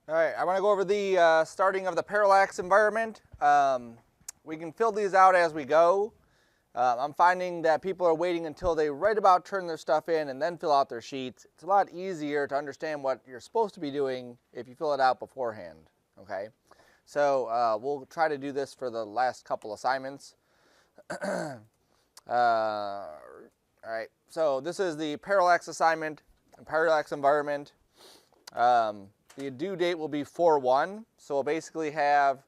All right, I want to go over the starting of the Parallax environment. We can fill these out as we go. I'm finding that people are waiting until they right about turn their stuff in and then fill out their sheets. It's a lot easier to understand what you're supposed to be doing if you fill it out beforehand, okay? So we'll try to do this for the last couple assignments. All right, so this is the Parallax assignment and Parallax environment. The due date will be 4/1, so we'll basically have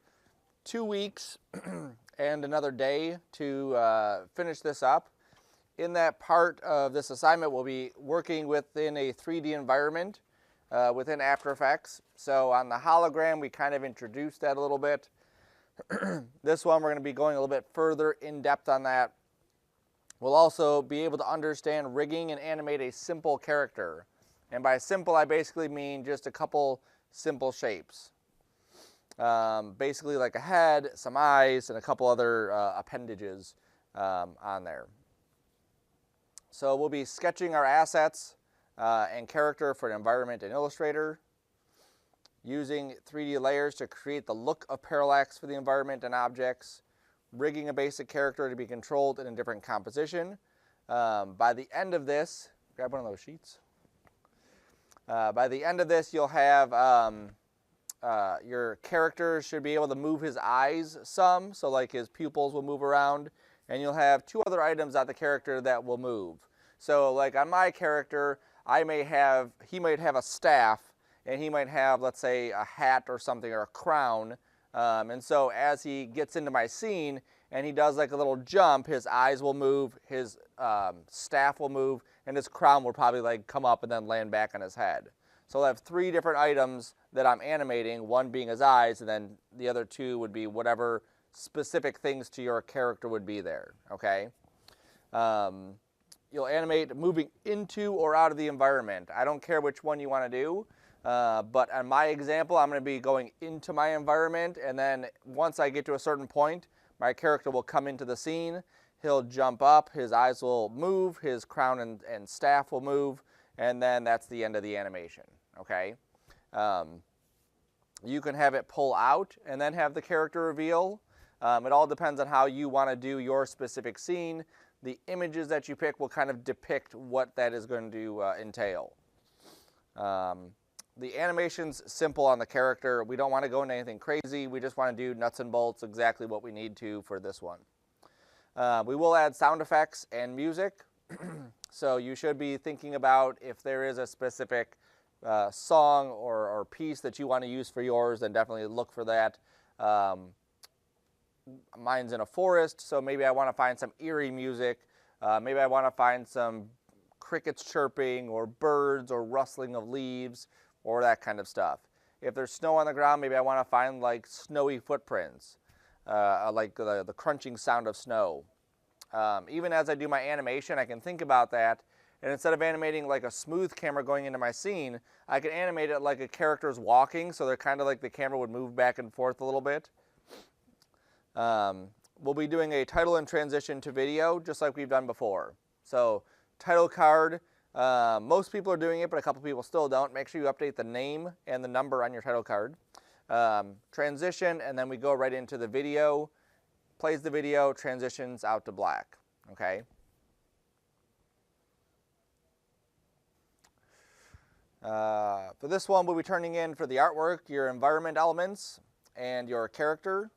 2 weeks and another day to finish this up. In that part of this assignment, we'll be working within a 3D environment within After Effects. So on the hologram, we kind of introduced that a little bit. This one, we're going to be going a little bit further in depth on that. We'll also be able to understand rigging and animate a simple character. And by simple, I basically mean just a couple simple shapes. Basically like a head, some eyes, and a couple other appendages on there. So we'll be sketching our assets and character for an environment in Illustrator, using 3D layers to create the look of Parallax for the environment and objects, rigging a basic character to be controlled in a different composition. By the end of this, grab one of those sheets. By the end of this, you'll have your character should be able to move his eyes some, so like his pupils will move around, and you'll have 2 other items on the character that will move. So like on my character, he might have a staff, and he might have, let's say, a hat or something, or a crown. And so as he gets into my scene and he does like a little jump, his eyes will move, his staff will move, and his crown will probably like come up and then land back on his head. So I'll have 3 different items that I'm animating, one being his eyes, and then the other 2 would be whatever specific things to your character would be there, okay? You'll animate moving into or out of the environment. I don't care which one you want to do, but on my example, I'm going to be going into my environment, and then once I get to a certain point, my character will come into the scene, he'll jump up, his eyes will move, his crown and staff will move, and then that's the end of the animation, okay? You can have it pull out and then have the character reveal. It all depends on how you want to do your specific scene. The images that you pick will kind of depict what that is going to entail. The animation's simple on the character. We don't want to go into anything crazy. We just want to do nuts and bolts, exactly what we need to for this one. We will add sound effects and music. So you should be thinking about if there is a specific song or piece that you want to use for yours, then definitely look for that. Mine's in a forest, so maybe I want to find some eerie music. Maybe I want to find some crickets chirping or birds or rustling of leaves or that kind of stuff. If there's snow on the ground, maybe I want to find like snowy footprints, like the crunching sound of snow. Even as I do my animation, I can think about that, and instead of animating like a smooth camera going into my scene, I can animate it like a character's walking, so they're kind of like the camera would move back and forth a little bit. We'll be doing a title and transition to video, just like we've done before. So title card, most people are doing it, but a couple people still don't. Make sure you update the name and the number on your title card. Transition, and then we go right into the video. Plays the video, transitions out to black, okay? For this one, we'll be turning in for the artwork, your environment elements, and your character.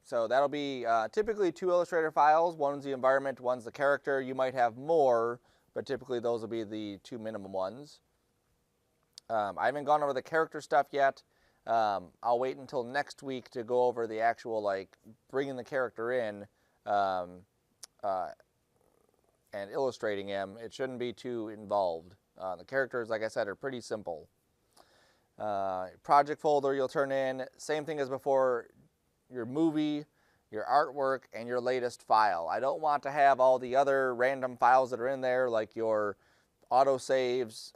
So that'll be typically 2 Illustrator files. One's the environment, one's the character. You might have more, but typically those will be the 2 minimum ones. I haven't gone over the character stuff yet. I'll wait until next week to go over the actual, like, bringing the character in and illustrating him. It shouldn't be too involved. The characters, like I said, are pretty simple. Project folder you'll turn in, same thing as before, your movie, your artwork, and your latest file. I don't want to have all the other random files that are in there, like your autosaves,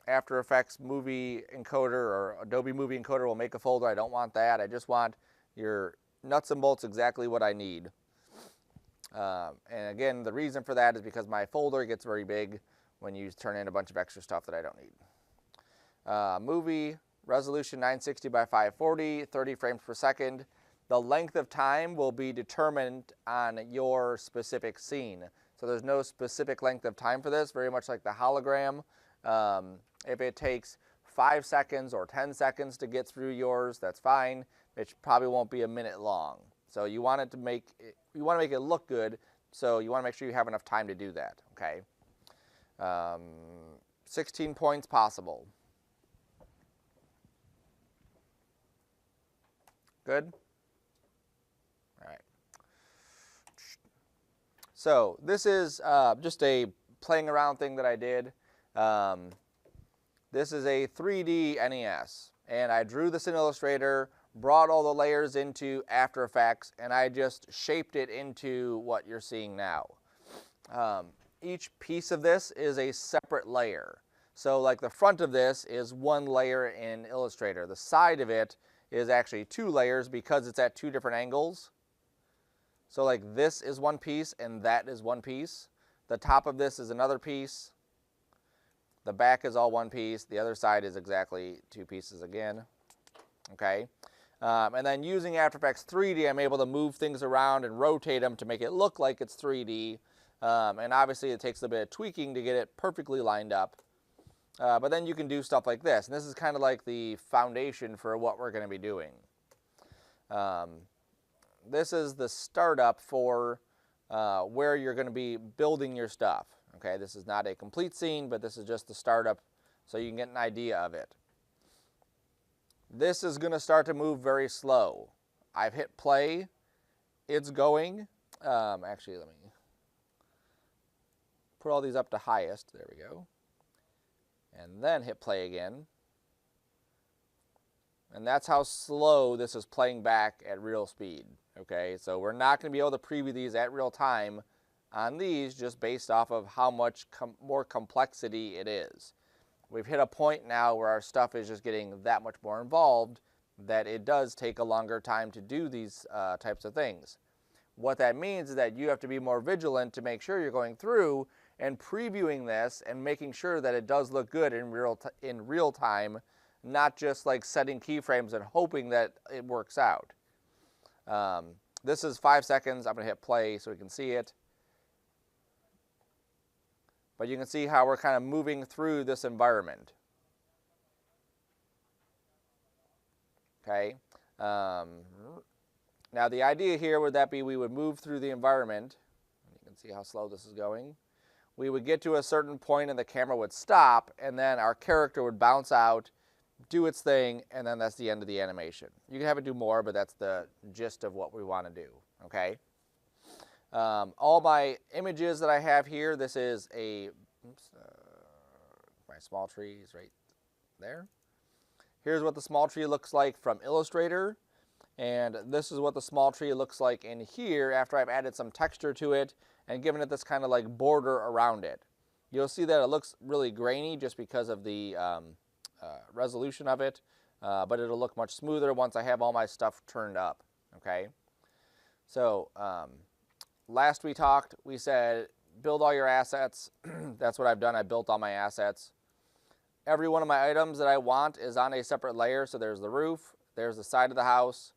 After Effects movie encoder or Adobe movie encoder will make a folder. I don't want that. I just want your nuts and bolts exactly what I need. And again, the reason for that is because my folder gets very big when you turn in a bunch of extra stuff that I don't need. Movie, resolution 960 by 540, 30 frames per second. The length of time will be determined on your specific scene. So there's no specific length of time for this, very much like the hologram. If it takes 5 seconds or 10 seconds to get through yours, that's fine. It probably won't be a minute long. So you want to make it look good, so you want to make sure you have enough time to do that, okay? 16 points possible. Good? All right. So this is just a playing around thing that I did. This is a 3D NES, and I drew this in Illustrator, brought all the layers into After Effects, and I just shaped it into what you're seeing now. Each piece of this is a separate layer. So like the front of this is one layer in Illustrator. The side of it is actually 2 layers because it's at 2 different angles. So like this is one piece and that is one piece. The top of this is another piece. The back is all one piece. The other side is exactly 2 pieces again. Okay. And then using After Effects 3D, I'm able to move things around and rotate them to make it look like it's 3D. And obviously it takes a bit of tweaking to get it perfectly lined up. But then you can do stuff like this. And this is kind of like the foundation for what we're going to be doing. This is the startup for where you're going to be building your stuff. Okay, this is not a complete scene, but this is just the startup so you can get an idea of it. This is going to start to move very slow. I've hit play. It's going. Actually, let me put all these up to highest. There we go. And then hit play again. And that's how slow this is playing back at real speed. Okay, so we're not going to be able to preview these at real time on these just based off of how much more complexity it is. We've hit a point now where our stuff is just getting that much more involved that it does take a longer time to do these types of things. What that means is that you have to be more vigilant to make sure you're going through and previewing this and making sure that it does look good in real time, not just like setting keyframes and hoping that it works out. This is 5 seconds. I'm going to hit play so we can see it. But you can see how we're kind of moving through this environment. Okay. Now the idea here would that be we would move through the environment. You can see how slow this is going. We would get to a certain point and the camera would stop, and then our character would bounce out, do its thing, and then that's the end of the animation. You can have it do more, but that's the gist of what we want to do. Okay. All my images that I have here, this is a, my small tree is right there. Here's what the small tree looks like from Illustrator, and this is what the small tree looks like in here after I've added some texture to it and given it this kind of like border around it. You'll see that it looks really grainy just because of the resolution of it, but it'll look much smoother once I have all my stuff turned up. Okay, so last we talked, we said build all your assets. That's what I've done. I built all my assets. Every one of my items that I want is on a separate layer. So there's the roof, there's the side of the house.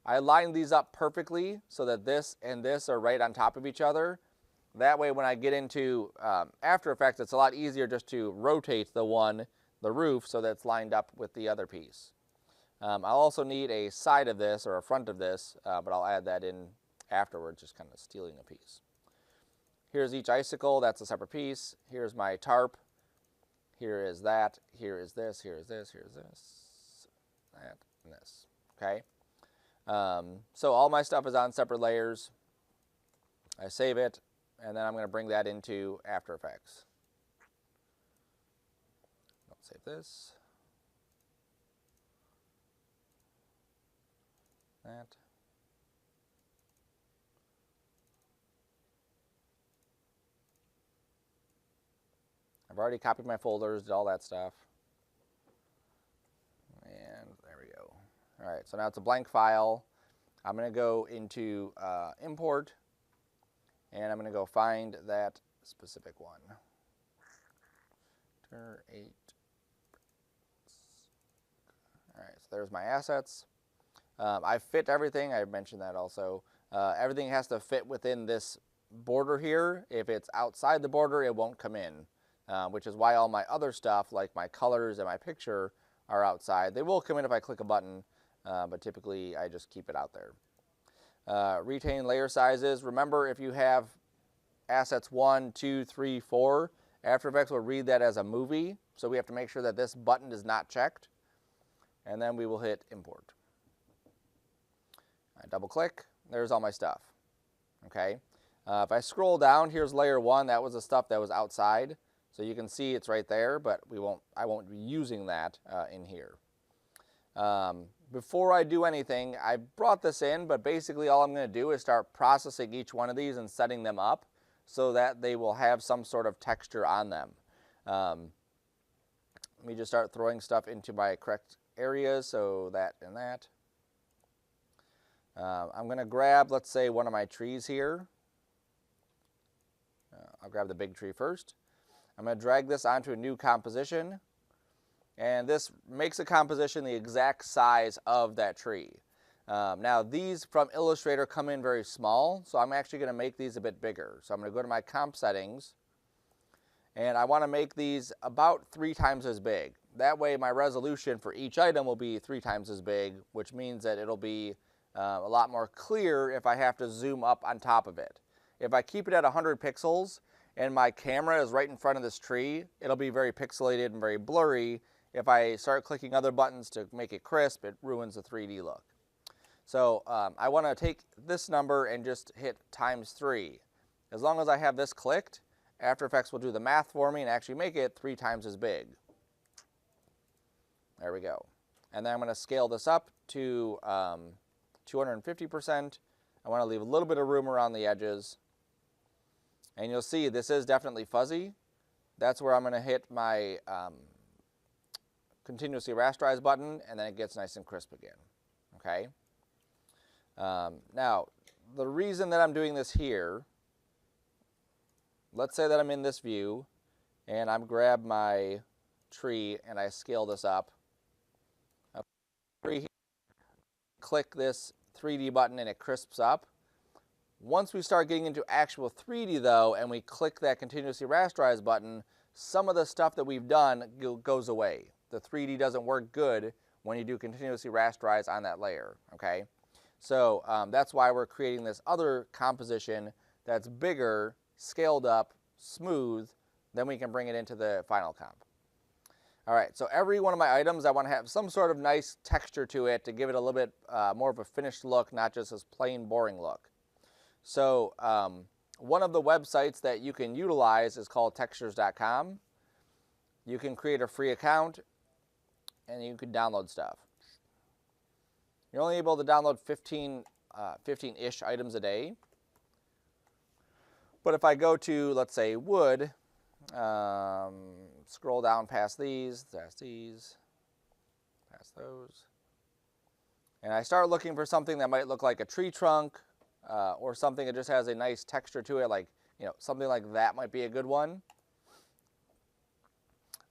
I lined these up perfectly so that this and this are right on top of each other. That way when I get into After Effects, it's a lot easier just to rotate the roof, so that it's lined up with the other piece. I'll also need a side of this or a front of this, but I'll add that in afterwards, just kind of stealing a piece. Here's each icicle, that's a separate piece. Here's my tarp. Here is that. Here is this. Here is this. Here is this. That and this. Okay. So all my stuff is on separate layers. I save it, and then I'm going to bring that into After Effects. I'll save this. That. I've already copied my folders, did all that stuff. And there we go. All right, so now it's a blank file. I'm going to go into Import, and I'm going to go find that specific one. Tur 8 there's my assets. I fit everything. I mentioned that also. Everything has to fit within this border here. If it's outside the border, it won't come in, which is why all my other stuff, like my colors and my picture, are outside. They will come in if I click a button, but typically I just keep it out there. Retain layer sizes. Remember, if you have assets 1, 2, 3, 4, After Effects will read that as a movie, so we have to make sure that this button is not checked, and then we will hit import. I double click, there's all my stuff. Okay. If I scroll down, here's layer 1. That was the stuff that was outside, so you can see it's right there, but I won't be using that in here. Before I do anything, I brought this in, but basically all I'm going to do is start processing each one of these and setting them up so that they will have some sort of texture on them. Let me just start throwing stuff into my correct areas, so that and that. I'm going to grab, let's say, one of my trees here. I'll grab the big tree first. I'm going to drag this onto a new composition, and this makes a composition the exact size of that tree. Now these from Illustrator come in very small, so I'm actually going to make these a bit bigger. So I'm going to go to my comp settings, and I want to make these about 3 times as big. That way my resolution for each item will be 3 times as big, which means that it'll be a lot more clear if I have to zoom up on top of it. If I keep it at 100 pixels and my camera is right in front of this tree, it'll be very pixelated and very blurry. If I start clicking other buttons to make it crisp, it ruins the 3D look. So I want to take this number and just hit times 3. As long as I have this clicked, After Effects will do the math for me and actually make it 3 times as big. There we go. And then I'm going to scale this up to 250%. I want to leave a little bit of room around the edges. And you'll see this is definitely fuzzy. That's where I'm going to hit my continuously rasterize button, and then it gets nice and crisp again. Okay. Now, the reason that I'm doing this here, let's say that I'm in this view, and I'm grab my tree and I scale this up. Click this 3D button and it crisps up. Once we start getting into actual 3D though, and we click that continuously rasterize button, some of the stuff that we've done goes away. The 3D doesn't work good when you do continuously rasterize on that layer, okay? So that's why we're creating this other composition that's bigger, scaled up, smooth, then we can bring it into the final comp. All right, so every one of my items, I want to have some sort of nice texture to it to give it a little bit more of a finished look, not just this plain boring look. So one of the websites that you can utilize is called textures.com. You can create a free account and you can download stuff. You're only able to download 15-ish items a day. But if I go to, let's say, wood, scroll down past these, past those, and I start looking for something that might look like a tree trunk, or something that just has a nice texture to it, like, something like that might be a good one.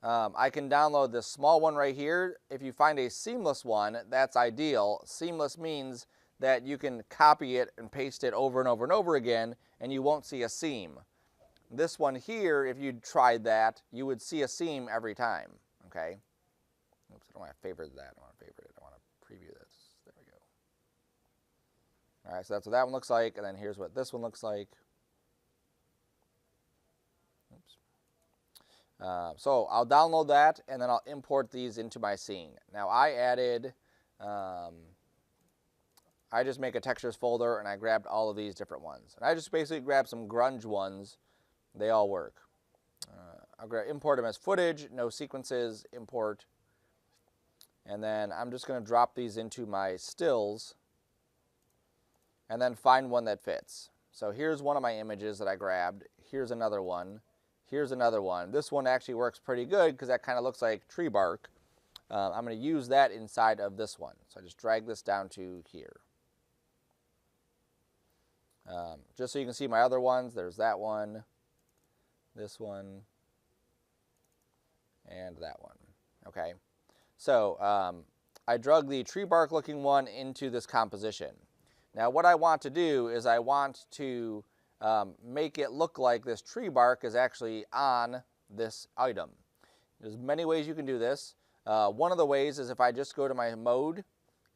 I can download this small one right here. If you find a seamless one, that's ideal. Seamless means that you can copy it and paste it over and over and over again, and you won't see a seam. This one here, if you tried that, you would see a seam every time, okay? Oops, I don't want to favorite that. I want to favorite it. I want to preview this. There we go. All right, so that's what that one looks like, and then here's what this one looks like. Oops. So I'll download that, and then I'll import these into my scene. Now I added, I just make a textures folder, and I grabbed all of these different ones. And I just basically grabbed some grunge ones. They all work. I'll import them as footage, no sequences, import. And then I'm just going to drop these into my stills and then find one that fits. So here's one of my images that I grabbed. Here's another one. Here's another one. This one actually works pretty good because that kind of looks like tree bark. I'm going to use that inside of this one. So I just drag this down to here. Just so you can see my other ones, there's that one, this one, and that one. Okay, so I drug the tree bark looking one into this composition. Now what I want to do is I want to make it look like this tree bark is actually on this item. There's many ways you can do this. One of the ways is if I just go to my mode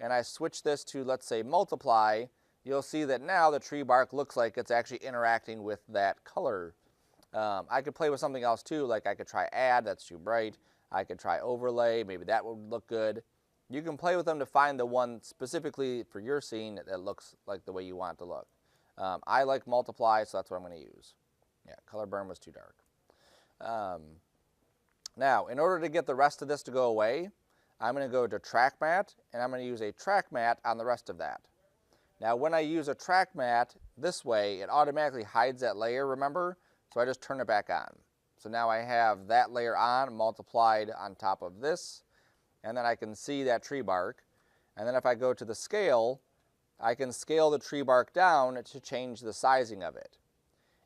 and I switch this to, let's say, multiply, you'll see that now the tree bark looks like it's actually interacting with that color. I could play with something else too, like I could try add, that's too bright. I could try overlay, maybe that would look good. You can play with them to find the one specifically for your scene that looks like the way you want it to look. I like multiply, so that's what I'm going to use. Yeah, color burn was too dark. Now, in order to get the rest of this to go away, I'm going to go to track matte, and I'm going to use a track matte on the rest of that. Now, when I use a track matte this way, it automatically hides that layer, remember? So I just turn it back on. So now I have that layer on, multiplied on top of this, and then I can see that tree bark. And then if I go to the scale, I can scale the tree bark down to change the sizing of it.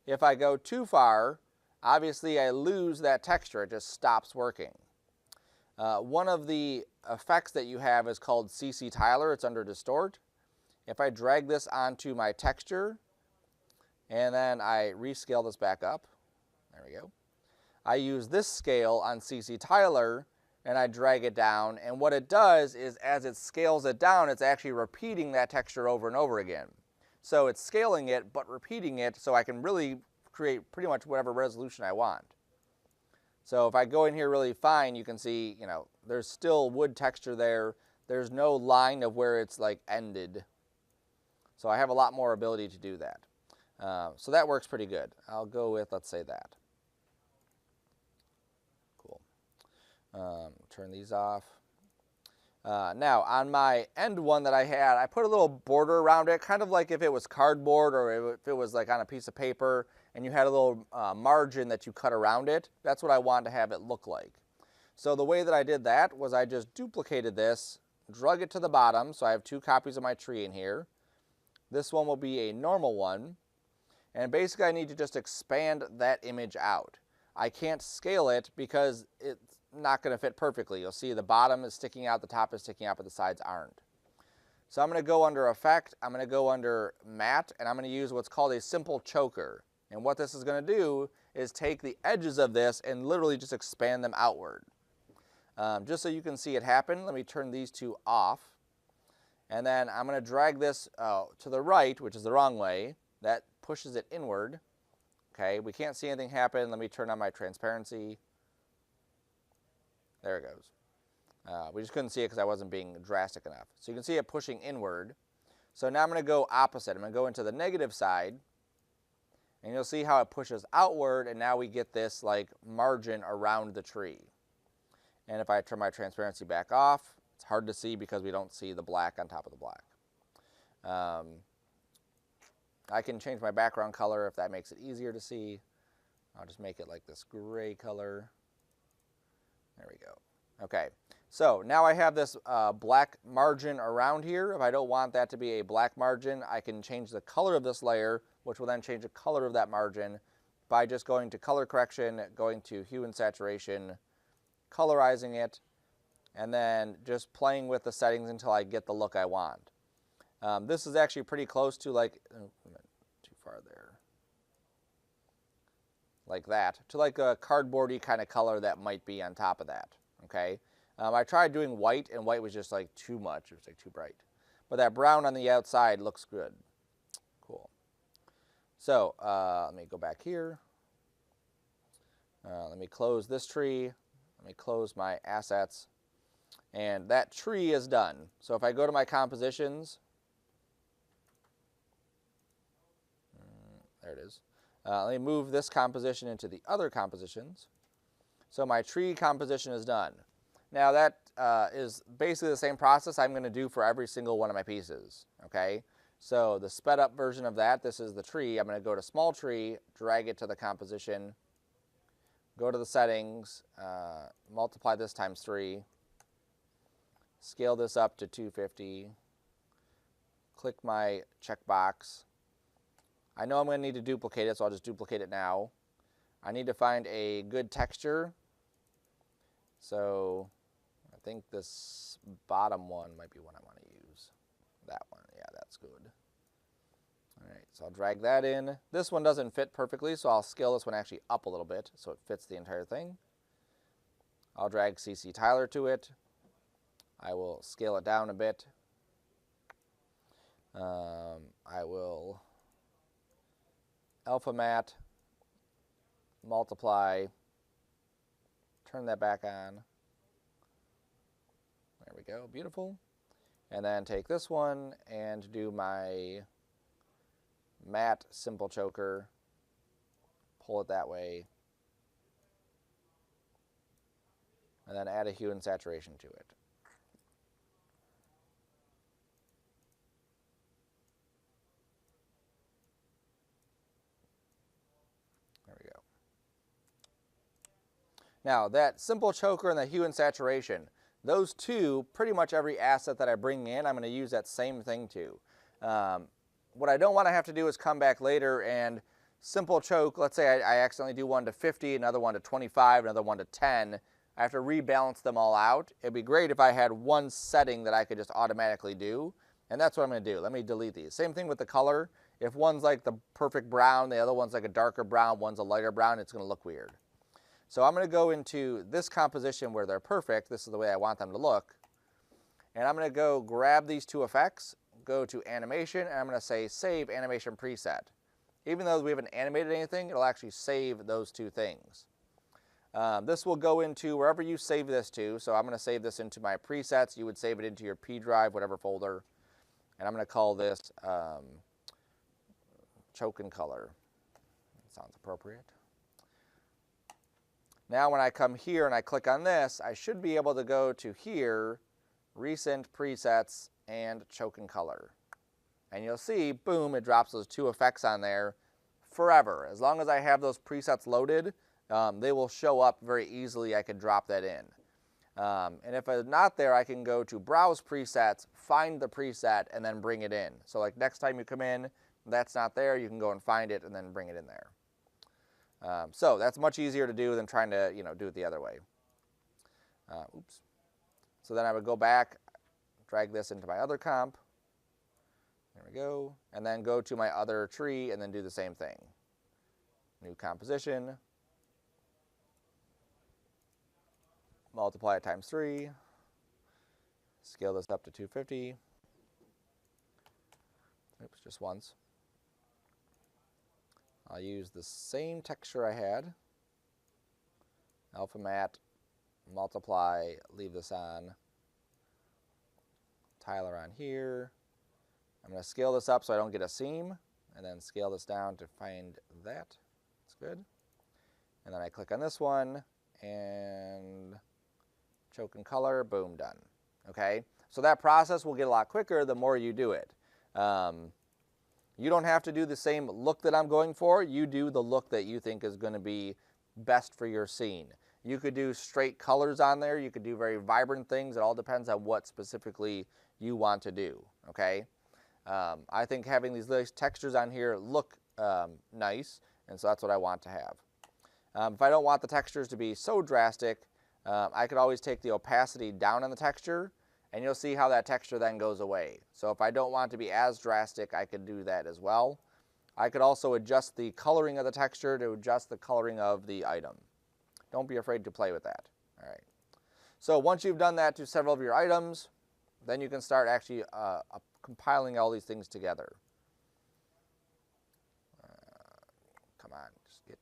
If I go too far, obviously I lose that texture, it just stops working. One of the effects that you have is called CC Tiler, it's under Distort. If I drag this onto my texture, and then I rescale this back up, there we go. I use this scale on CC Tiler, and I drag it down, and what it does is as it scales it down, it's actually repeating that texture over and over again. So it's scaling it, but repeating it, so I can really create pretty much whatever resolution I want. So if I go in here really fine, you can see, you know, there's still wood texture there. There's no line of where it's like ended. So I have a lot more ability to do that. So that works pretty good. I'll go with, let's say that. Cool. Turn these off. Now, on my end one that I had, I put a little border around it, kind of like if it was cardboard or if it was like on a piece of paper and you had a little margin that you cut around it. That's what I wanted to have it look like. So the way that I did that was I just duplicated this, drug it to the bottom, so I have 2 copies of my tree in here. This one will be a normal one, and basically I need to just expand that image out. I can't scale it because it's not going to fit perfectly. You'll see the bottom is sticking out, the top is sticking out, but the sides aren't. So I'm going to go under Effect, I'm going to go under Matte, and I'm going to use what's called a simple choker. And what this is going to do is take the edges of this and literally just expand them outward. Just so you can see it happen, let me turn these 2 off. And then I'm going to drag this to the right, which is the wrong way. That pushes it inward. Okay, we can't see anything happen. Let me turn on my transparency. There it goes. We just couldn't see it because I wasn't being drastic enough. So you can see it pushing inward. So now I'm going to go opposite. I'm going to go into the negative side. And you'll see how it pushes outward, and now we get this like margin around the tree. And if I turn my transparency back off, it's hard to see because we don't see the black on top of the black. I can change my background color if that makes it easier to see. I'll just make it like this gray color. There we go. Okay, so now I have this black margin around here. If I don't want that to be a black margin, I can change the color of this layer, which will then change the color of that margin by just going to color correction, going to hue and saturation, colorizing it, and then just playing with the settings until I get the look I want. This is actually pretty close to like, oh, too far there, like that, to like a cardboardy kind of color that might be on top of that, okay? I tried doing white, and white was just like too much, it was like too bright. But that brown on the outside looks good. Cool. So let me go back here. Let me close this tree. Let me close my assets. And that tree is done. So if I go to my compositions, there it is. Let me move this composition into the other compositions. So my tree composition is done. Now that is basically the same process I'm going to do for every single one of my pieces. Okay. So the sped up version of that, this is the tree. I'm going to go to small tree, drag it to the composition, go to the settings, multiply this times 3, scale this up to 250, click my checkbox. I know I'm going to need to duplicate it, so I'll just duplicate it now. I need to find a good texture. So think this bottom one might be one I want to use. That one, yeah, that's good. All right, so I'll drag that in. This one doesn't fit perfectly, so I'll scale this one actually up a little bit so it fits the entire thing. I'll drag CC Tyler to it. I will scale it down a bit. I will alpha matte, multiply, turn that back on. There we go, beautiful. And then take this one and do my matte simple choker, pull it that way, and then add a hue and saturation to it. There we go. Now that simple choker and the hue and saturation, those two, pretty much every asset that I bring in, I'm going to use that same thing to. What I don't want to have to do is come back later and simple choke, let's say I accidentally do one to 50, another one to 25, another one to 10. I have to rebalance them all out. It'd be great if I had one setting that I could just automatically do, and that's what I'm going to do. Let me delete these. Same thing with the color. If one's like the perfect brown, the other one's like a darker brown, one's a lighter brown, it's going to look weird. So I'm going to go into this composition where they're perfect. This is the way I want them to look. And I'm going to go grab these two effects, go to animation, and I'm going to say save animation preset. Even though we haven't animated anything, it'll actually save those two things. This will go into wherever you save this to. So I'm going to save this into my presets. You would save it into your P drive, whatever folder. And I'm going to call this choke and color. That sounds appropriate. Now when I come here and I click on this, I should be able to go to here, recent presets, and choke and color. And you'll see, boom, it drops those two effects on there forever. As long as I have those presets loaded, they will show up very easily. I can drop that in. And if it's not there, I can go to browse presets, find the preset, and then bring it in. So like next time you come in, that's not there, you can go and find it and then bring it in there. So that's much easier to do than trying to do it the other way. Oops. So then I would go back, drag this into my other comp. There we go. And then go to my other tree and then do the same thing. New composition. Multiply it times 3. Scale this up to 250. Oops, just once. I'll use the same texture I had. Alpha matte, multiply, leave this on. Tyler on here. I'm going to scale this up so I don't get a seam, and then scale this down to find that. That's good. And then I click on this one, and choke and color, boom, done. Okay? So that process will get a lot quicker the more you do it. You don't have to do the same look that I'm going for. You do the look that you think is going to be best for your scene. You could do straight colors on there. You could do very vibrant things. It all depends on what specifically you want to do, okay? I think having these nice textures on here look nice, and so that's what I want to have. If I don't want the textures to be so drastic, I could always take the opacity down on the texture, and you'll see how that texture then goes away. So if I don't want it to be as drastic, I could do that as well. I could also adjust the coloring of the texture to adjust the coloring of the item. Don't be afraid to play with that. All right. So once you've done that to several of your items, then you can start actually compiling all these things together. Come on, just get,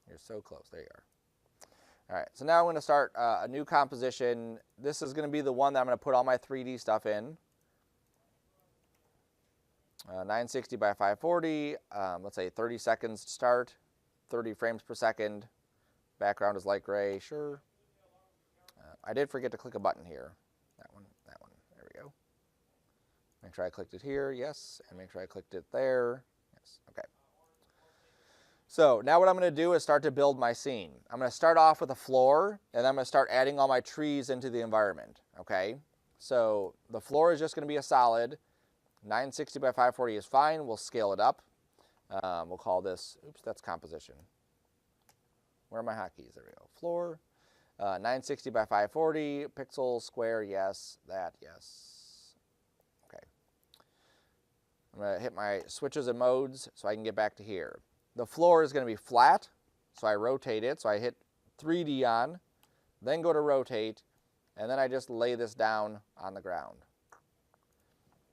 you're so close, there you are. All right, so now I'm going to start a new composition. This is going to be the one that I'm going to put all my 3D stuff in. 960 by 540, let's say 30 seconds to start, 30 frames per second. Background is light gray, sure. I did forget to click a button here. That one, there we go. Make sure I clicked it here, yes, and make sure I clicked it there, yes, okay. So now what I'm going to do is start to build my scene. I'm going to start off with a floor, and then I'm going to start adding all my trees into the environment, okay? So the floor is just going to be a solid. 960 by 540 is fine. We'll scale it up. We'll call this, oops, that's composition. Where are my hotkeys? There we go. Floor. 960 by 540 pixels square, yes, that, yes. Okay. I'm going to hit my switches and modes so I can get back to here. The floor is going to be flat, so I rotate it. So I hit 3D on, then go to rotate, and then I just lay this down on the ground.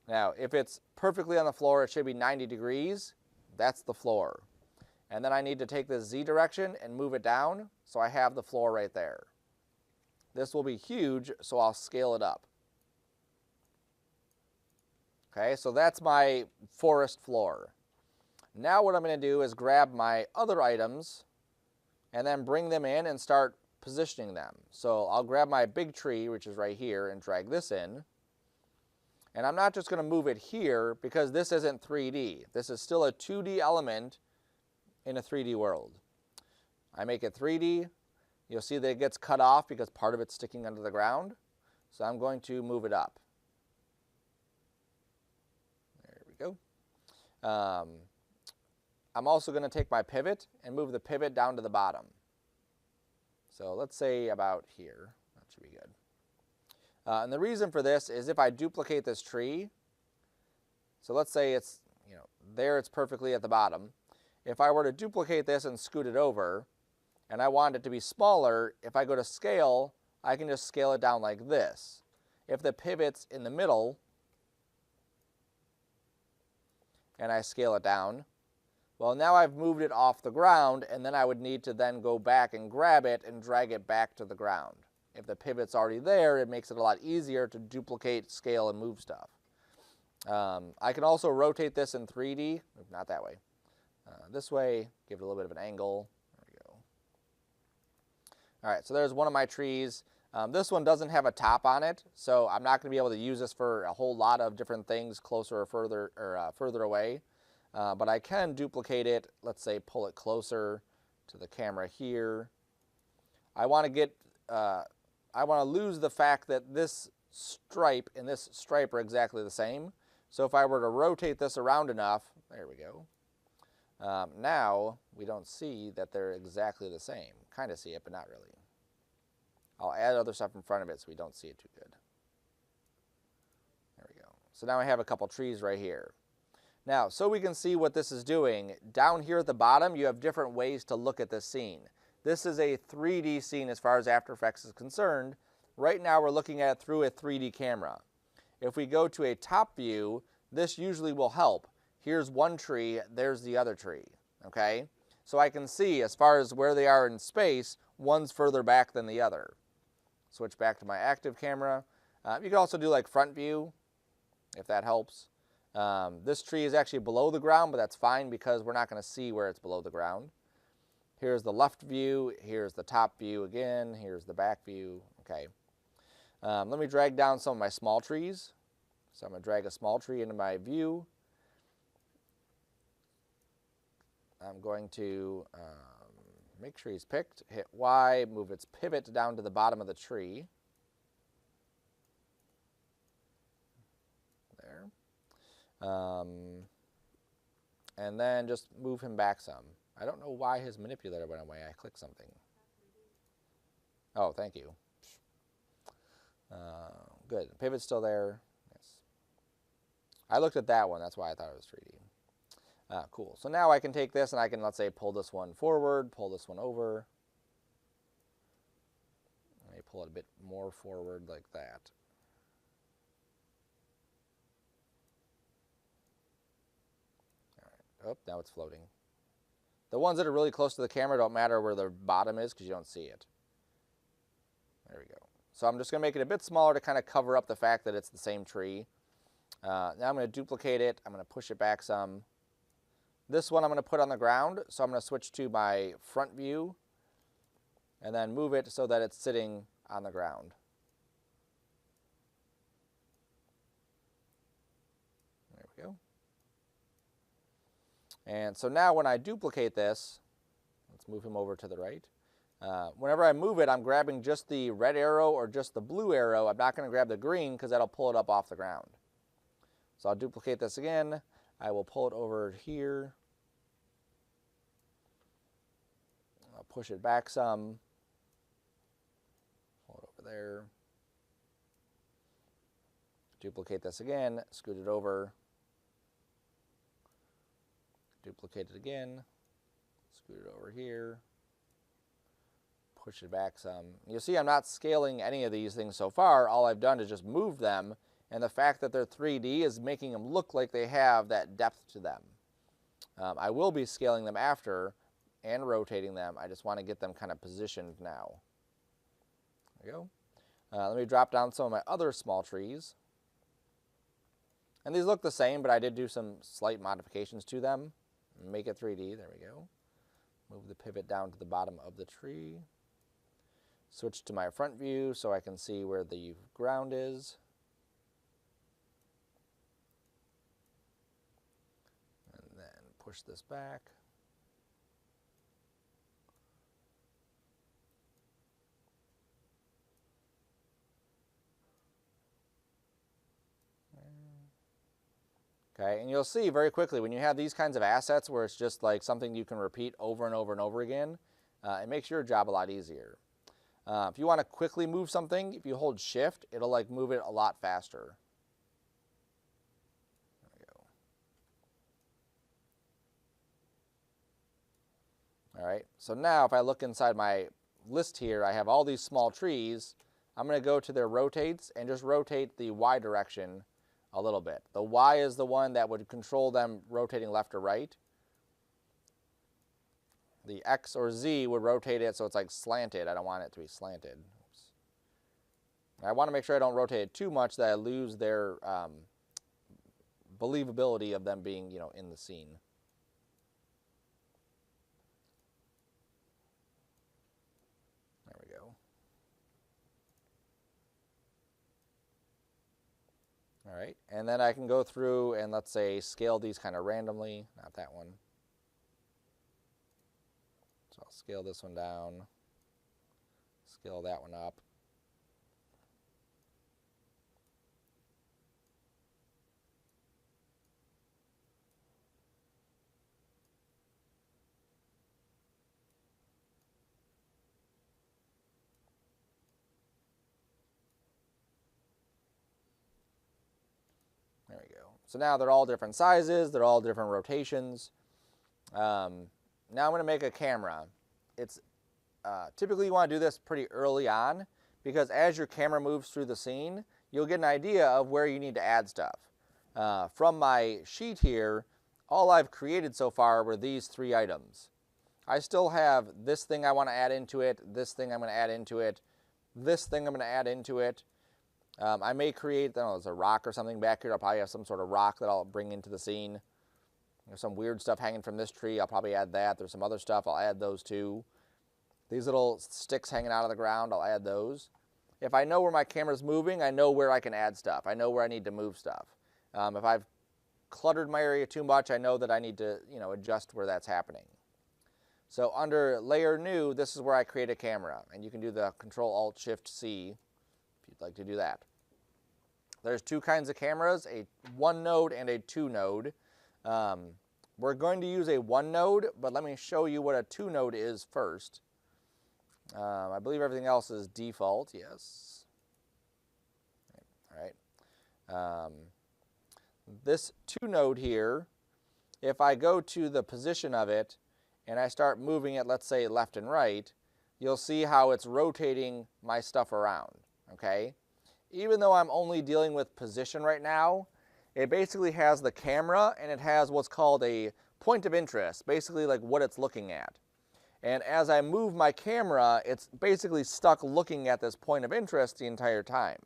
Now, if it's perfectly on the floor, it should be 90 degrees. That's the floor. And then I need to take this Z direction and move it down, so I have the floor right there. This will be huge, so I'll scale it up. Okay, so that's my forest floor. Now what I'm going to do is grab my other items and then bring them in and start positioning them. So I'll grab my big tree, which is right here, and drag this in. And I'm not just going to move it here because this isn't 3D. This is still a 2D element in a 3D world. I make it 3D. You'll see that it gets cut off because part of it's sticking under the ground. So I'm going to move it up. There we go. I'm also going to take my pivot and move the pivot down to the bottom. So let's say about here. That should be good. And the reason for this is if I duplicate this tree, so let's say it's, there it's perfectly at the bottom. If I were to duplicate this and scoot it over, and I want it to be smaller, if I go to scale, I can just scale it down like this. If the pivot's in the middle, and I scale it down, well, now I've moved it off the ground, and then I would need to then go back and grab it and drag it back to the ground. If the pivot's already there, it makes it a lot easier to duplicate, scale, and move stuff. I can also rotate this in 3D, not that way. This way, give it a little bit of an angle. There we go. All right, so there's one of my trees. This one doesn't have a top on it, so I'm not going to be able to use this for a whole lot of different things closer or further away. But I can duplicate it. Let's say pull it closer to the camera here. I want to lose the fact that this stripe and this stripe are exactly the same. So if I were to rotate this around enough, there we go. Now we don't see that they're exactly the same. Kind of see it, but not really. I'll add other stuff in front of it so we don't see it too good. There we go. So now I have a couple trees right here. Now, so we can see what this is doing, down here at the bottom, you have different ways to look at this scene. This is a 3D scene as far as After Effects is concerned. Right now, we're looking at it through a 3D camera. If we go to a top view, this usually will help. Here's one tree, there's the other tree, okay? So I can see, as far as where they are in space, one's further back than the other. Switch back to my active camera. You can also do like front view, if that helps. This tree is actually below the ground, but that's fine because we're not going to see where it's below the ground. Here's the left view, here's the top view again, here's the back view, okay. Let me drag down some of my small trees. So I'm going to drag a small tree into my view. I'm going to make sure he's picked, hit Y, move its pivot down to the bottom of the tree. There. And then just move him back some. I don't know why his manipulator went away. I clicked something. Oh, thank you. Good. The pivot's still there. Yes. I looked at that one. That's why I thought it was 3D. Cool. So now I can take this and I can, let's say, pull this one forward, pull this one over. Let me pull it a bit more forward like that. All right. Oh, now it's floating. The ones that are really close to the camera don't matter where the bottom is because you don't see it. There we go. So I'm just going to make it a bit smaller to kind of cover up the fact that it's the same tree. Now I'm going to duplicate it. I'm going to push it back some. This one I'm going to put on the ground, so I'm going to switch to my front view and then move it so that it's sitting on the ground. There we go. And so now when I duplicate this, let's move him over to the right. Whenever I move it, I'm grabbing just the red arrow or just the blue arrow. I'm not going to grab the green because that'll pull it up off the ground. So I'll duplicate this again. I will pull it over here. I'll push it back some. there. Duplicate this again, scoot it over. Duplicate it again, scoot it over here. Push it back some. You'll see I'm not scaling any of these things so far. All I've done is just move them, and the fact that they're 3D is making them look like they have that depth to them. I will be scaling them after and rotating them. I just want to get them kind of positioned now. There we go. Let me drop down some of my other small trees. And these look the same, but I did do some slight modifications to them. Make it 3D. There we go. Move the pivot down to the bottom of the tree. Switch to my front view so I can see where the ground is. And then push this back. Okay, and you'll see very quickly when you have these kinds of assets where it's just like something you can repeat over and over and over again, it makes your job a lot easier. If you want to quickly move something, if you hold shift, it'll like move it a lot faster. There we go. All right, so now if I look inside my list here, I have all these small trees. I'm going to go to their rotates and just rotate the Y direction a little bit. The Y is the one that would control them rotating left or right. The X or Z would rotate it so it's like slanted. I don't want it to be slanted. Oops. I want to make sure I don't rotate it too much that I lose their believability of them being, you know, in the scene. There we go. All right, and then I can go through and let's say scale these kind of randomly, not that one. So I'll scale this one down, scale that one up. There we go. So now they're all different sizes, they're all different rotations. Now I'm going to make a camera. It's typically you want to do this pretty early on because as your camera moves through the scene, you'll get an idea of where you need to add stuff. From my sheet here, all I've created so far were these 3 items. I still have this thing I want to add into it, this thing I'm going to add into it, this thing I'm going to add into it. I may create, I don't know, there's a rock or something back here. I'll probably have some sort of rock that I'll bring into the scene. There's some weird stuff hanging from this tree. I'll probably add that. There's some other stuff. I'll add those too. These little sticks hanging out of the ground, I'll add those. If I know where my camera's moving, I know where I can add stuff. I know where I need to move stuff. If I've cluttered my area too much, I know that I need to, you know, adjust where that's happening. So under Layer New, this is where I create a camera. And you can do the Control-Alt-Shift-C if you'd like to do that. There's 2 kinds of cameras, a 1 node and a 2 node. We're going to use a 1 node, but let me show you what a 2 node is first. I believe everything else is default, yes. All right. This 2 node here, if I go to the position of it and I start moving it, let's say left and right, you'll see how it's rotating my stuff around, okay? Even though I'm only dealing with position right now, it basically has the camera and it has what's called a point of interest, basically like what it's looking at. And as I move my camera, it's basically stuck looking at this point of interest the entire time.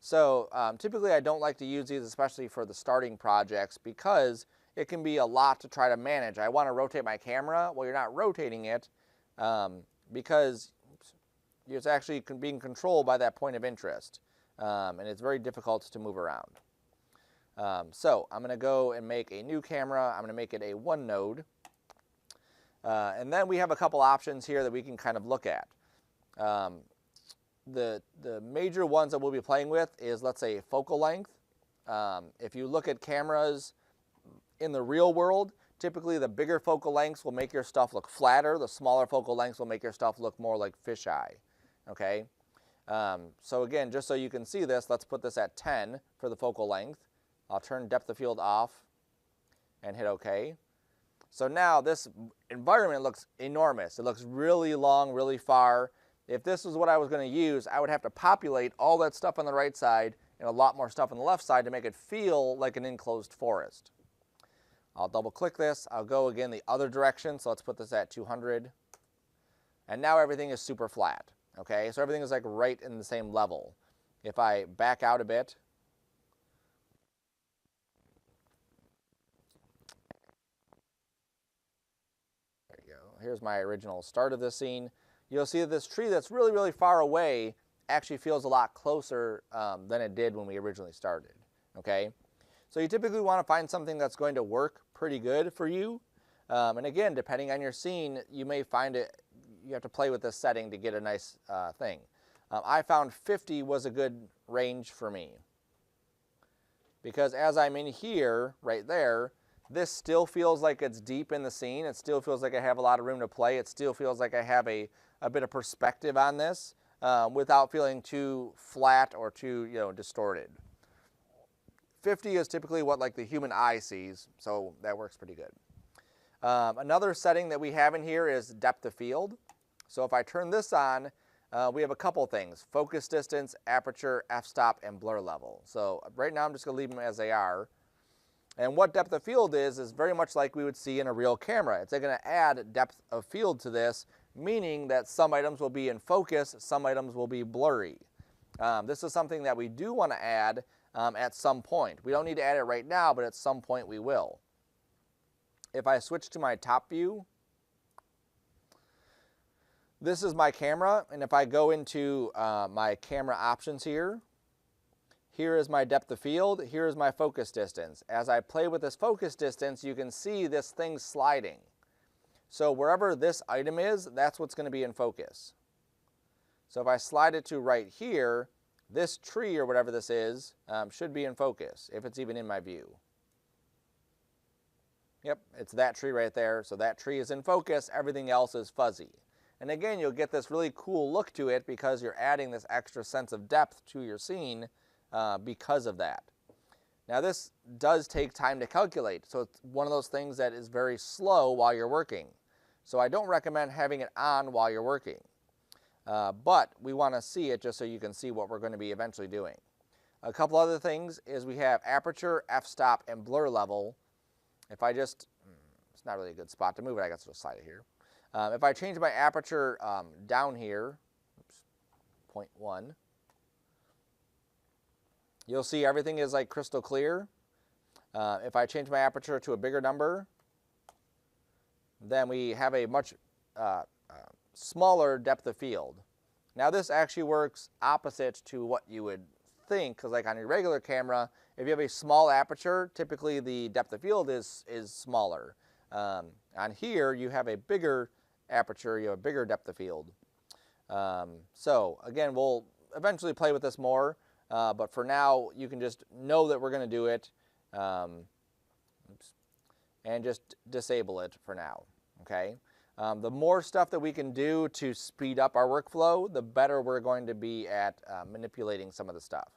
So typically I don't like to use these, especially for the starting projects, because it can be a lot to try to manage. I want to rotate my camera. Well, you're not rotating it because it's actually being controlled by that point of interest. And it's very difficult to move around. So I'm going to go and make a new camera. I'm going to make it a 1 node. And then we have a couple options here that we can kind of look at. The major ones that we'll be playing with is, let's say, focal length. If you look at cameras in the real world, typically the bigger focal lengths will make your stuff look flatter. The smaller focal lengths will make your stuff look more like fisheye. Okay? So again, just so you can see this, let's put this at 10 for the focal length. I'll turn depth of field off and hit OK. So now this environment looks enormous. It looks really long, really far. If this was what I was going to use, I would have to populate all that stuff on the right side and a lot more stuff on the left side to make it feel like an enclosed forest. I'll double click this. I'll go again the other direction. So let's put this at 200. And now everything is super flat. Okay, so everything is like right in the same level. If I back out a bit, there you go. Here's my original start of this scene. You'll see that this tree that's really, really far away actually feels a lot closer than it did when we originally started. Okay, so you typically want to find something that's going to work pretty good for you. And again, depending on your scene, you may find it, you have to play with this setting to get a nice thing. I found 50 was a good range for me. Because as I'm in here, right there, this still feels like it's deep in the scene. It still feels like I have a lot of room to play. It still feels like I have a bit of perspective on this without feeling too flat or too distorted. 50 is typically what like the human eye sees, so that works pretty good. Another setting that we have in here is depth of field. So if I turn this on, we have a couple things: focus distance, aperture, f-stop, and blur level. So right now I'm just going to leave them as they are. And what depth of field is very much like we would see in a real camera. It's going to add depth of field to this, meaning that some items will be in focus, some items will be blurry. This is something that we do want to add at some point. We don't need to add it right now, but at some point we will. If I switch to my top view, this is my camera, and if I go into my camera options here, here is my depth of field, here is my focus distance. As I play with this focus distance, you can see this thing sliding. So wherever this item is, that's what's going to be in focus. So if I slide it to right here, this tree or whatever this is should be in focus, if it's even in my view. Yep, it's that tree right there. So that tree is in focus, everything else is fuzzy. And again, you'll get this really cool look to it because you're adding this extra sense of depth to your scene because of that. Now this does take time to calculate, so it's one of those things that is very slow while you're working. So I don't recommend having it on while you're working. But we want to see it just so you can see what we're going to be eventually doing. A couple other things is we have aperture, f-stop, and blur level. If I just, it's not really a good spot to move it, I guess I'll just slide it here. If I change my aperture down here, 0.1, you'll see everything is like crystal clear. If I change my aperture to a bigger number, then we have a much smaller depth of field. Now this actually works opposite to what you would think, because like on your regular camera, if you have a small aperture, typically the depth of field is smaller. On here, you have a bigger aperture, you have a bigger depth of field. So again, we'll eventually play with this more, but for now, you can just know that we're going to do it, and just disable it for now, okay? The more stuff that we can do to speed up our workflow, the better we're going to be at manipulating some of the stuff.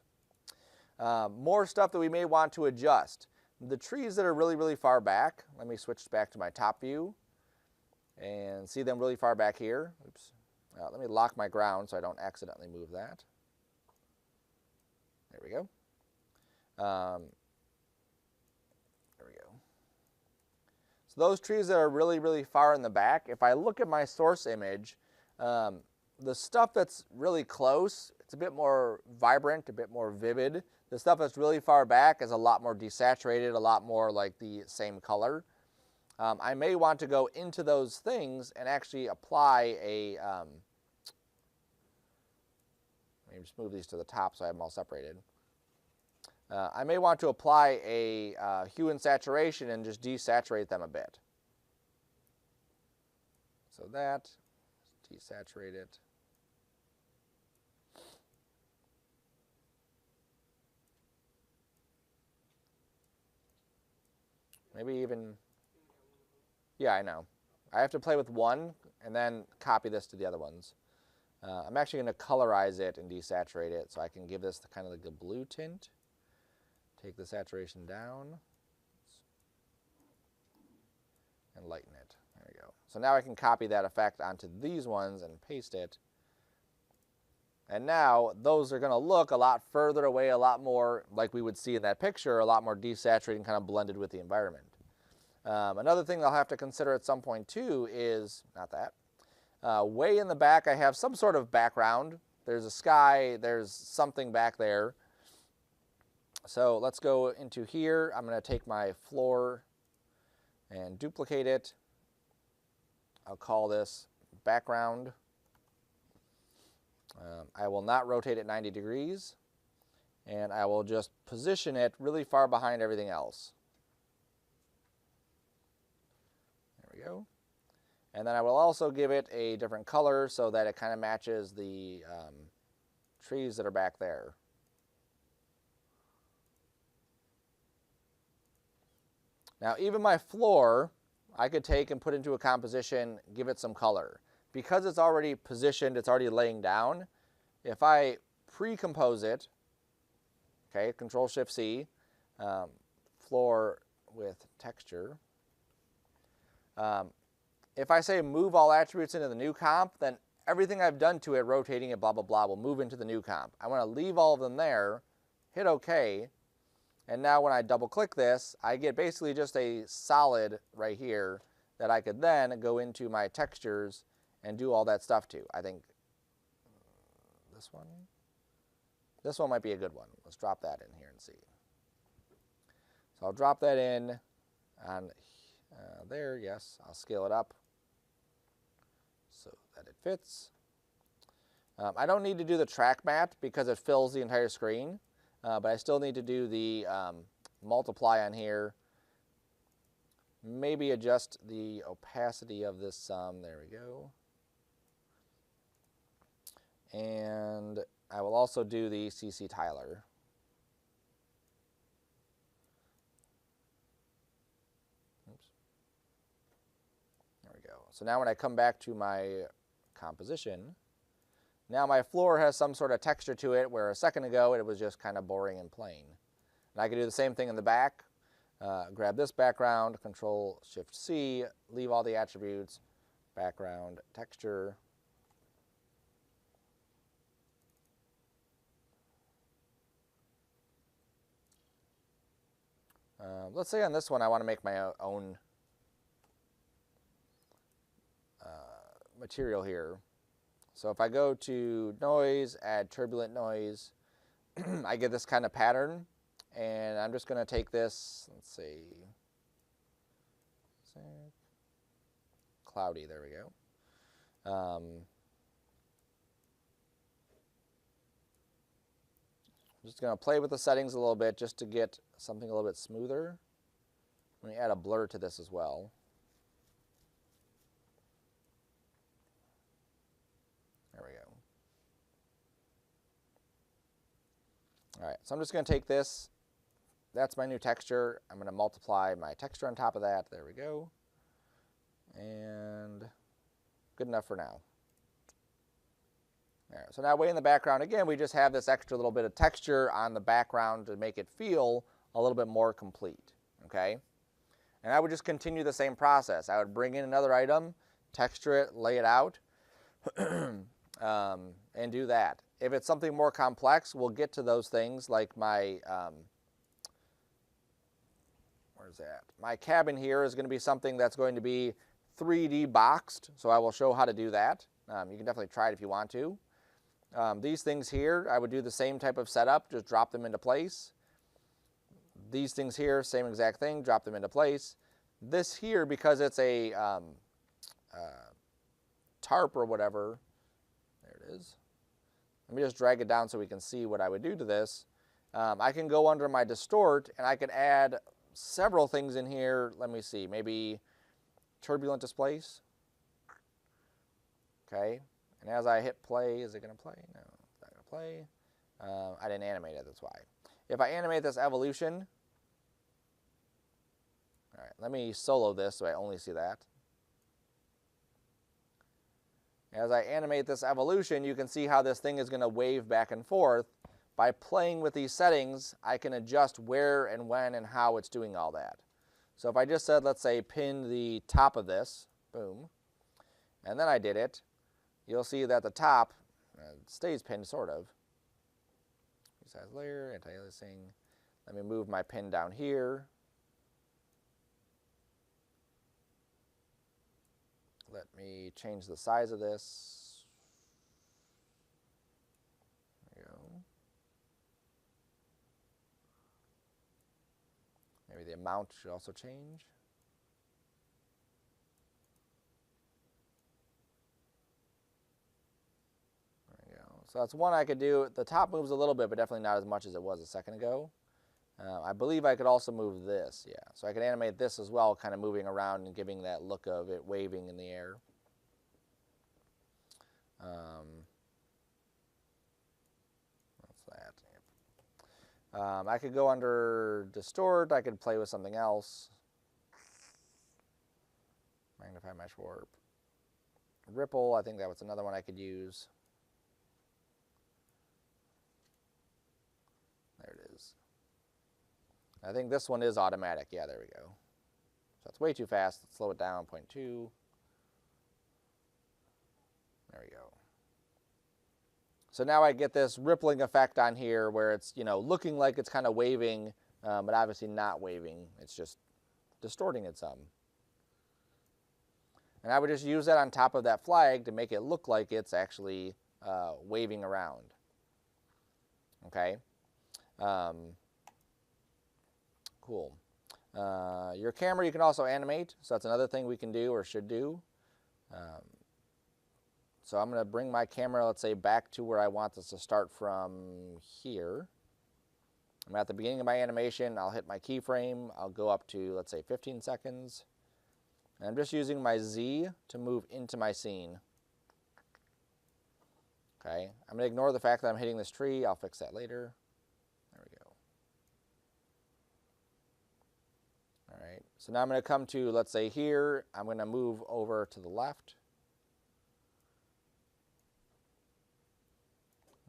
More stuff that we may want to adjust. The trees that are really, really far back, let me switch back to my top view and see them really far back here. Oops. Let me lock my ground so I don't accidentally move that. There we go. There we go. So those trees that are really, really far in the back, if I look at my source image, the stuff that's really close, it's a bit more vibrant, a bit more vivid. The stuff that's really far back is a lot more desaturated, a lot more like the same color. I may want to go into those things and actually apply a, let me just move these to the top so I have them all separated. I may want to apply a hue and saturation and just desaturate them a bit. So that, desaturate it. Maybe even, yeah, I know. I have to play with one and then copy this to the other ones. I'm actually going to colorize it and desaturate it so I can give this kind of like a blue tint. Take the saturation down and lighten it. There we go. So now I can copy that effect onto these ones and paste it. And now those are going to look a lot further away, a lot more like we would see in that picture, a lot more desaturated, kind of blended with the environment. Another thing I'll have to consider at some point too is, not that, way in the back I have some sort of background. There's a sky, there's something back there. So let's go into here. I'm going to take my floor and duplicate it. I'll call this background. I will not rotate it 90 degrees, and I will just position it really far behind everything else. There we go. And then I will also give it a different color so that it kind of matches the trees that are back there. Now, even my floor, I could take and put into a composition, give it some color. Because it's already positioned, it's already laying down, if I pre-compose it, okay, Control-Shift-C, floor with texture, if I say move all attributes into the new comp, then everything I've done to it, rotating it, blah, blah, blah, will move into the new comp. I want to leave all of them there, hit OK, and now when I double click this, I get basically just a solid right here that I could then go into my textures and do all that stuff to. I think this one might be a good one. Let's drop that in here and see. So I'll drop that in on there, yes. I'll scale it up so that it fits. I don't need to do the track matte because it fills the entire screen. But I still need to do the multiply on here. Maybe adjust the opacity of this some. There we go. And I will also do the CC Tyler. Oops. There we go. So now when I come back to my composition, now my floor has some sort of texture to it, where a second ago it was just kind of boring and plain. And I can do the same thing in the back. Grab this background, Control-Shift-C, leave all the attributes, background, texture. Let's say on this one I want to make my own material here. So if I go to noise, add turbulent noise, I get this kind of pattern, and I'm just going to take this, let's see, cloudy, there we go. I'm just going to play with the settings a little bit just to get something a little bit smoother. Let me add a blur to this as well. There we go. All right, so I'm just going to take this. That's my new texture. I'm going to multiply my texture on top of that. There we go. And good enough for now. All right, so now way in the background, again, we just have this extra little bit of texture on the background to make it feel a little bit more complete, okay? And I would just continue the same process. I would bring in another item, texture it, lay it out, and do that. If it's something more complex, we'll get to those things like my, where's that? My cabin here is going to be something that's going to be 3D boxed, so I will show how to do that. You can definitely try it if you want to. These things here, I would do the same type of setup, just drop them into place. These things here, same exact thing, drop them into place. This here, because it's a tarp or whatever, there it is. Let me just drag it down so we can see what I would do to this. I can go under my distort, and I can add several things in here. Let me see, maybe turbulent displace. Okay, and as I hit play, is it going to play? No, it's not going to play. I didn't animate it, that's why. If I animate this evolution, all right, let me solo this so I only see that. As I animate this evolution, you can see how this thing is going to wave back and forth. By playing with these settings, I can adjust where and when and how it's doing all that. So if I just said, let's say, pin the top of this, boom, and then I did it, you'll see that the top stays pinned, sort of. Resize layer, anti-aliasing. Let me move my pin down here. Let me change the size of this. There we go. Maybe the amount should also change. There we go. So that's one I could do. The top moves a little bit, but definitely not as much as it was a second ago. I believe I could also move this, yeah. So I could animate this as well, kind of moving around and giving that look of it waving in the air. What's that? Yep. I could go under distort. I could play with something else. Magnify mesh warp. Ripple, I think that was another one I could use. There it is. I think this one is automatic. Yeah, there we go. So it's way too fast. Let's slow it down, 0.2. There we go. So now I get this rippling effect on here where it's, you know, looking like it's kind of waving, but obviously not waving. It's just distorting it some. And I would just use that on top of that flag to make it look like it's actually waving around. Okay. Cool. Your camera you can also animate, so that's another thing we can do or should do. So I'm going to bring my camera, let's say, back to where I want this to start from here. I'm at the beginning of my animation. I'll hit my keyframe. I'll go up to, let's say, 15 seconds. And I'm just using my Z to move into my scene. Okay. I'm going to ignore the fact that I'm hitting this tree. I'll fix that later. There we go. All right. So now I'm going to come to, let's say, here. I'm going to move over to the left.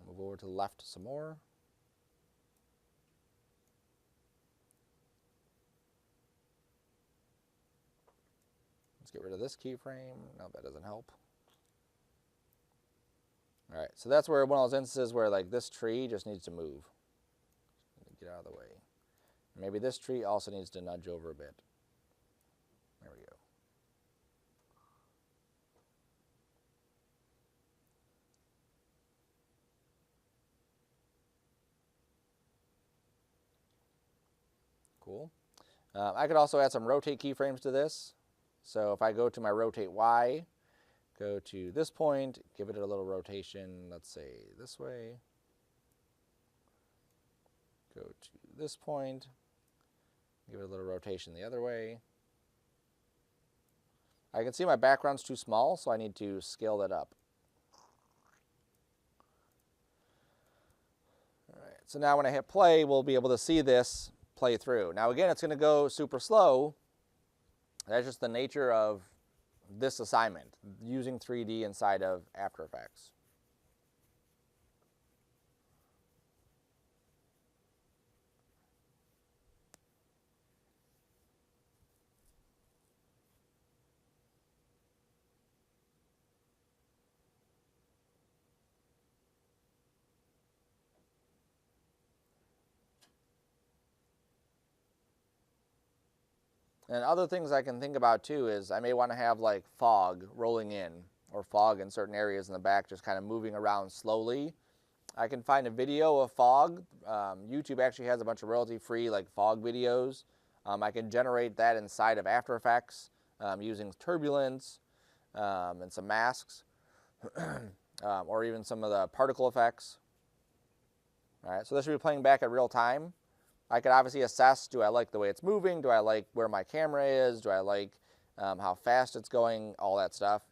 Move over to the left some more. Let's get rid of this keyframe. No, that doesn't help. All right, so that's where one of those instances where like this tree just needs to move. Get out of the way. Maybe this tree also needs to nudge over a bit. There we go. Cool. I could also add some rotate keyframes to this. So if I go to my rotate Y, go to this point, give it a little rotation, let's say this way. Go to this point, give it a little rotation the other way. I can see my background's too small, so I need to scale that up. All right, so now when I hit play, we'll be able to see this play through. Now again, it's going to go super slow. That's just the nature of this assignment, using 3D inside of After Effects. And other things I can think about too is I may want to have like fog rolling in or fog in certain areas in the back just kind of moving around slowly. I can find a video of fog. YouTube actually has a bunch of royalty-free like fog videos. I can generate that inside of After Effects using turbulence and some masks or even some of the particle effects. All right, so this should be playing back at real time. I could obviously assess, do I like the way it's moving? Do I like where my camera is? Do I like how fast it's going? All that stuff.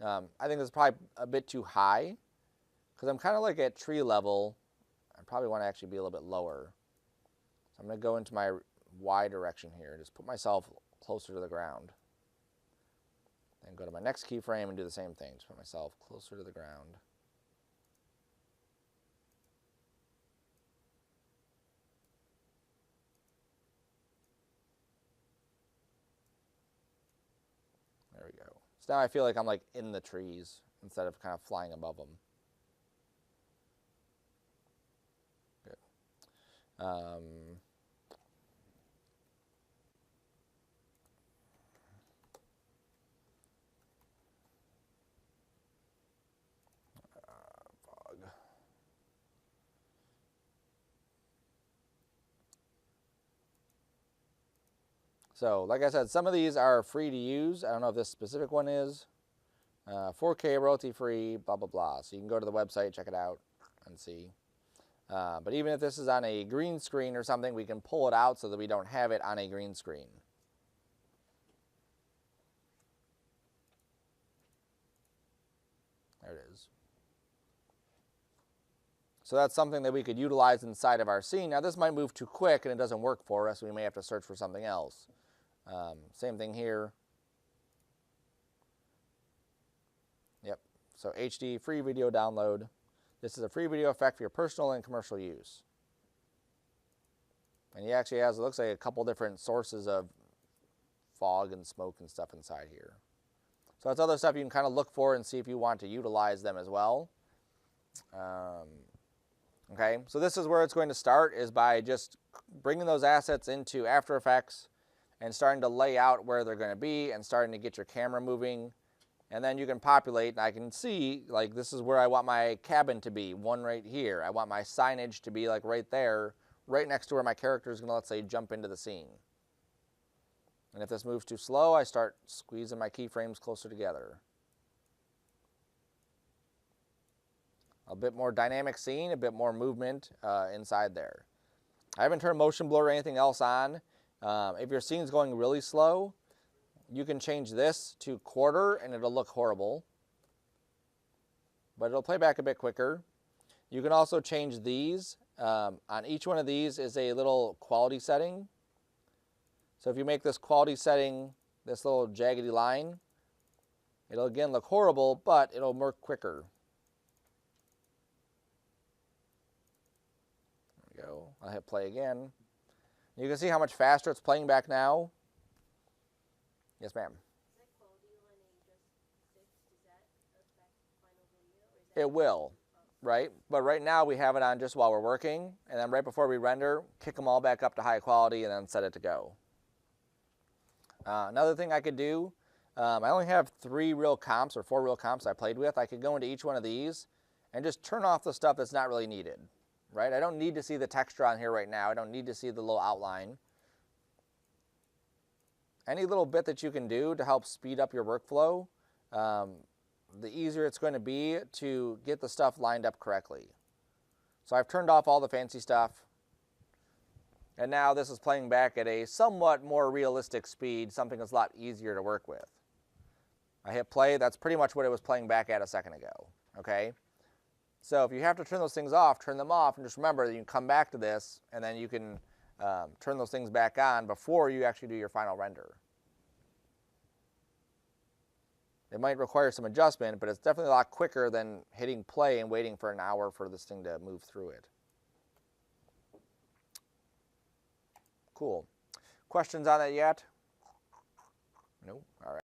I think this is probably a bit too high because I'm kind of like at tree level. I probably want to actually be a little bit lower. So I'm going to go into my Y direction here and just put myself closer to the ground. And go to my next keyframe and do the same thing. Just put myself closer to the ground. There we go. So now I feel like I'm like in the trees instead of kind of flying above them. Good. Fog. So, like I said, some of these are free to use. I don't know if this specific one is. 4K royalty free, blah, blah, blah. So you can go to the website, check it out, and see. But even if this is on a green screen or something, we can pull it out so that we don't have it on a green screen. There it is. So that's something that we could utilize inside of our scene. Now this might move too quick and it doesn't work for us. We may have to search for something else. Same thing here. Yep. So HD, free video download. This is a free video effect for your personal and commercial use. And he actually has, it looks like, a couple different sources of fog and smoke and stuff inside here. So that's other stuff you can kind of look for and see if you want to utilize them as well. Okay, so this is where it's going to start, is by just bringing those assets into After Effects and starting to lay out where they're going to be and starting to get your camera moving. And then you can populate, and I can see, like, this is where I want my cabin to be, one right here. I want my signage to be, like, right there, right next to where my character is going to, let's say, jump into the scene. And if this moves too slow, I start squeezing my keyframes closer together. A bit more dynamic scene, a bit more movement inside there. I haven't turned motion blur or anything else on. If your scene's going really slow, you can change this to quarter and it'll look horrible, but it'll play back a bit quicker. You can also change these. On each one of these is a little quality setting. So if you make this quality setting, this little jaggedy line, it'll again look horrible, but it'll work quicker. There we go. I'll hit play again. You can see how much faster it's playing back now. Yes, ma'am. It will, right? But right now we have it on just while we're working, and then right before we render, kick them all back up to high quality and then set it to go. Another thing I could do, I only have 3 real comps or 4 real comps I played with. I could go into each one of these and just turn off the stuff that's not really needed, right? I don't need to see the texture on here right now. I don't need to see the little outline. Any little bit that you can do to help speed up your workflow, the easier it's going to be to get the stuff lined up correctly. So I've turned off all the fancy stuff, and now this is playing back at a somewhat more realistic speed, something that's a lot easier to work with. I hit play, that's pretty much what it was playing back at a second ago, okay? So if you have to turn those things off, turn them off, and just remember that you can come back to this, and then you can turn those things back on before you actually do your final render. It might require some adjustment, but it's definitely a lot quicker than hitting play and waiting for an hour for this thing to move through it. Cool. Questions on that yet? No? All right.